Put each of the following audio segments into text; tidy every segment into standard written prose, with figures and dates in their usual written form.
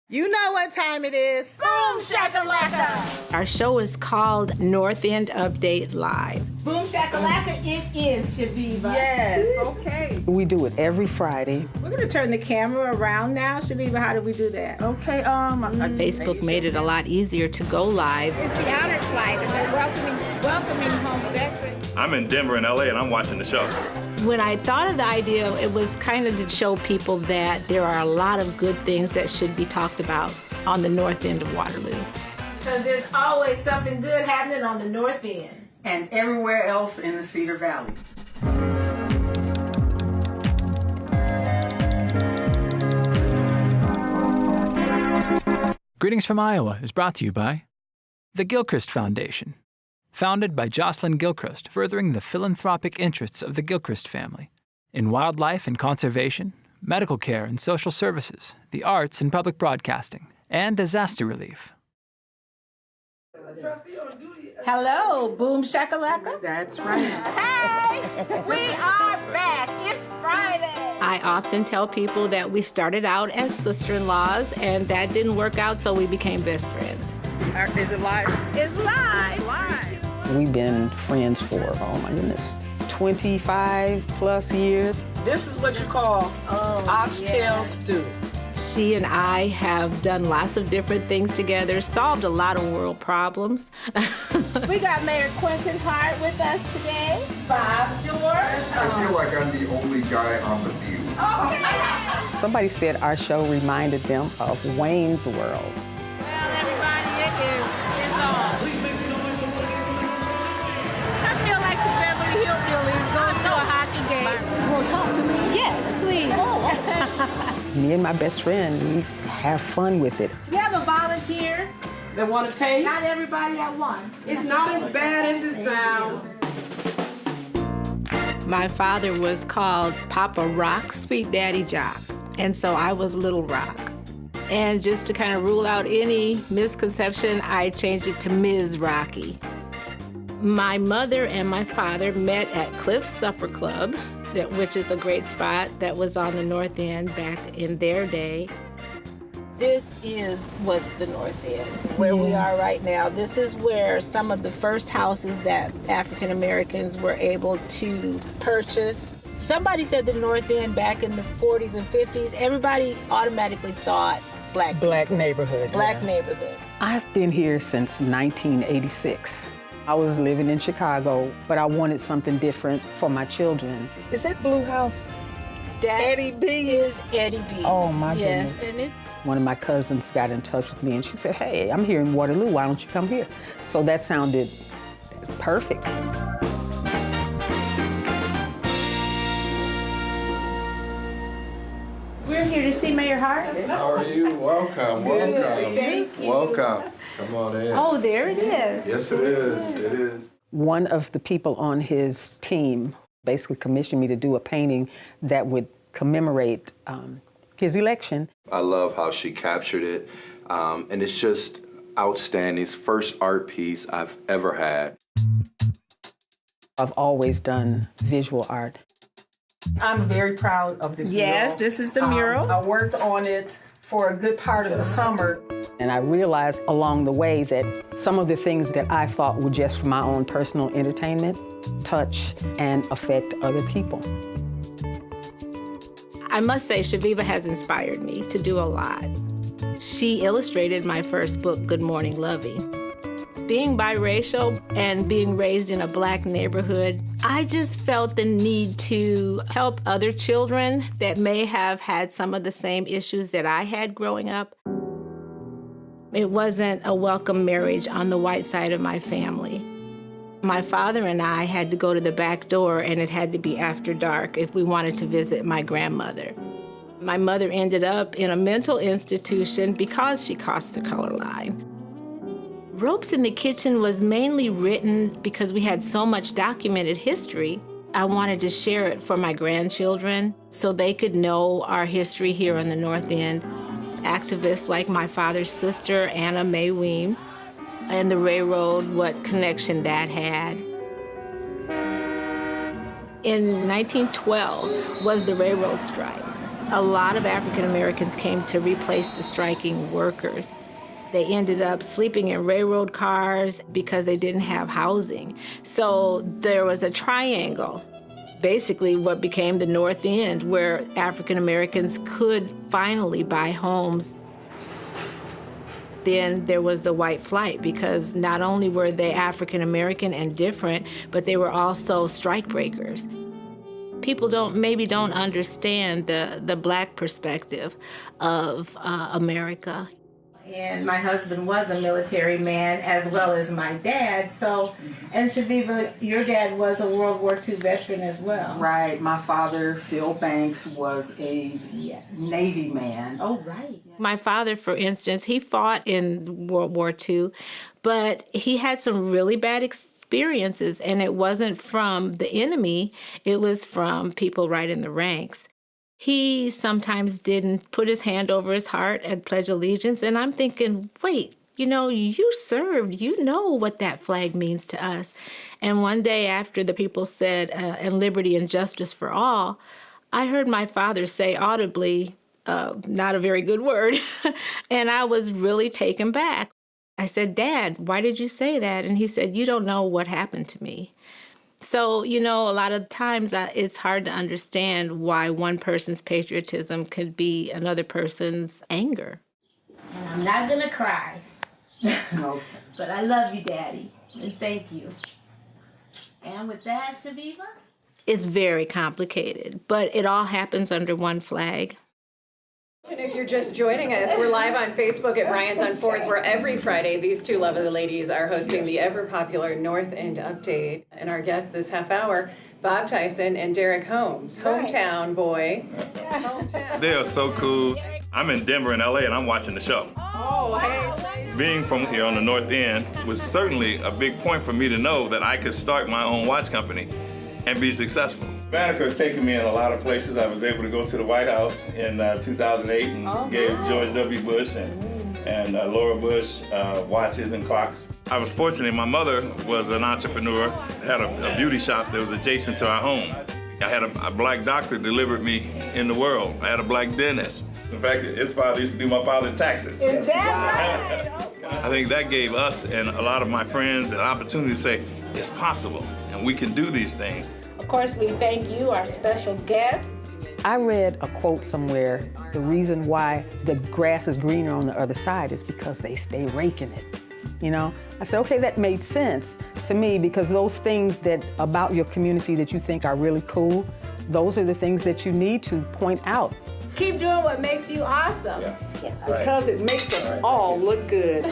You know what time it is. Boom shakalaka! Our show is called North End Update Live. Boom shakalaka, it is Chaveevah. Yes, okay. We do it every Friday. We're gonna turn the camera around now. Chaveevah, how do we do that? Okay, Facebook made it a lot easier to go live. It's the honor flight, and they're welcoming home veterans. I'm in Denver and LA and I'm watching the show. When I thought of the idea, it was kind of to show people that there are a lot of good things that should be talked about on the north end of Waterloo. Because there's always something good happening on the north end. and everywhere else in the Cedar Valley. Greetings from Iowa is brought to you by the Gilchrist Foundation, founded by Jocelyn Gilchrist, furthering the philanthropic interests of the Gilchrist family in wildlife and conservation, medical care and social services, the arts and public broadcasting, and disaster relief. Hello, Boom Shakalaka. That's right. Hey, we are back. It's Friday. I often tell people that we started out as sister-in-laws, and that didn't work out, so we became best friends. Is it live? It's live. We've been friends for, oh my goodness, 25 plus years. This is what you call oxtail stew. She and I have done lots of different things together, solved a lot of world problems. We got Mayor Quentin Hart with us today. Bob George. I feel like I'm the only guy on the view. Okay. Somebody said our show reminded them of Wayne's World. Well, everybody, it's on. I feel like the Beverly Hillbillies going to a hockey game. You want to talk to me? Yes, please. Me and my best friend, we have fun with it. You have a volunteer. They want to taste? Not everybody at once. It's not as bad as it sounds. My father was called Papa Rock, Sweet Daddy Jock, and so I was Little Rock. And just to kind of rule out any misconception, I changed it to Ms. Rocky. My mother and my father met at Cliff's Supper Club, which is a great spot that was on the North End back in their day. This is what's the North End, where we are right now. This is where some of the first houses that African Americans were able to purchase. Somebody said the North End back in the 40s and 50s, everybody automatically thought black neighborhood. Black neighborhood. I've been here since 1986. I was living in Chicago, but I wanted something different for my children. Is that Blue House? That Eddie B? is Eddie B. Oh, my Yes, goodness. and it's One of my cousins got in touch with me and she said, hey, I'm here in Waterloo, why don't you come here? So that sounded perfect. We're here to see Mayor Hart. How are you? Welcome, welcome. Thank you. Welcome. Come on in. Oh, there it is. Yes, it is. It is. One of the people on his team basically commissioned me to do a painting that would commemorate his election. I love how she captured it, and it's just outstanding. It's the first art piece I've ever had. I've always done visual art. I'm very proud of this mural. Yes, this is the mural. I worked on it for a good part of the summer. And I realized along the way that some of the things that I thought were just for my own personal entertainment touch and affect other people. I must say, Chaveevah has inspired me to do a lot. She illustrated my first book, Good Morning Lovey. Being biracial and being raised in a black neighborhood, I just felt the need to help other children that may have had some of the same issues that I had growing up. It wasn't a welcome marriage on the white side of my family. My father and I had to go to the back door, and it had to be after dark if we wanted to visit my grandmother. My mother ended up in a mental institution because she crossed the color line. Ropes in the Kitchen was mainly written because we had so much documented history. I wanted to share it for my grandchildren so they could know our history here on the North End. Activists like my father's sister, Anna Mae Weems, and the railroad, what connection that had. In 1912 was the railroad strike. A lot of African Americans came to replace the striking workers. They ended up sleeping in railroad cars because they didn't have housing. So there was a triangle, basically what became the North End, where African Americans could finally buy homes. Then there was the white flight, because not only were they African American and different, but they were also strike breakers. People maybe don't understand the Black perspective of America. And my husband was a military man as well as my dad. So, and Chaveevah, your dad was a World War II veteran as well. Right. My father, Phil Banks, was a Navy man. Oh, right. My father, for instance, he fought in World War II, but he had some really bad experiences, and it wasn't from the enemy, it was from people right in the ranks. He sometimes didn't put his hand over his heart at Pledge Allegiance, and I'm thinking, wait, you served, you know what that flag means to us. And one day after the people said, and liberty and justice for all, I heard my father say audibly, not a very good word, and I was really taken back. I said, Dad, why did you say that? And he said, you don't know what happened to me. So, a lot of times it's hard to understand why one person's patriotism could be another person's anger. And I'm not going to cry. No. But I love you, Daddy, and thank you. And with that, Chaveevah? It's very complicated, but it all happens under one flag. And if you're just joining us, we're live on Facebook at Ryan's on 4th, where every Friday these two lovely ladies are hosting the ever-popular North End Update. And our guests this half hour, Bob Tyson and Derek Holmes, hometown boy. Hometown. They are so cool. I'm in Denver and LA and I'm watching the show. Oh, hey. Being from here on the North End was certainly a big point for me to know that I could start my own watch company and be successful. Banneker has taken me in a lot of places. I was able to go to the White House in 2008 and gave George W. Bush and Laura Bush watches and clocks. I was fortunate. My mother was an entrepreneur, had a beauty shop that was adjacent to our home. I had a Black doctor delivered me in the world. I had a Black dentist. In fact, his father used to do my father's taxes. Is that right? I think that gave us and a lot of my friends an opportunity to say, it's possible, and we can do these things. Of course, we thank you, our special guests. I read a quote somewhere, the reason why the grass is greener on the other side is because they stay raking it. I said, okay, that made sense to me, because those things about your community that you think are really cool, those are the things that you need to point out. Keep doing what makes you awesome. Because it makes us all look good.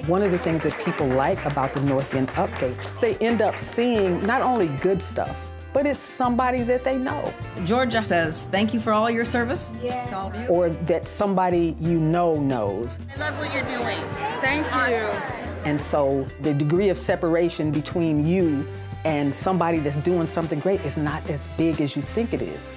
One of the things that people like about the North End Update, they end up seeing not only good stuff, but it's somebody that they know. Georgia says, thank you for all your service. Yeah. To all of you. Or that somebody knows. I love what you're doing. Thank you. And so the degree of separation between you and somebody that's doing something great is not as big as you think it is.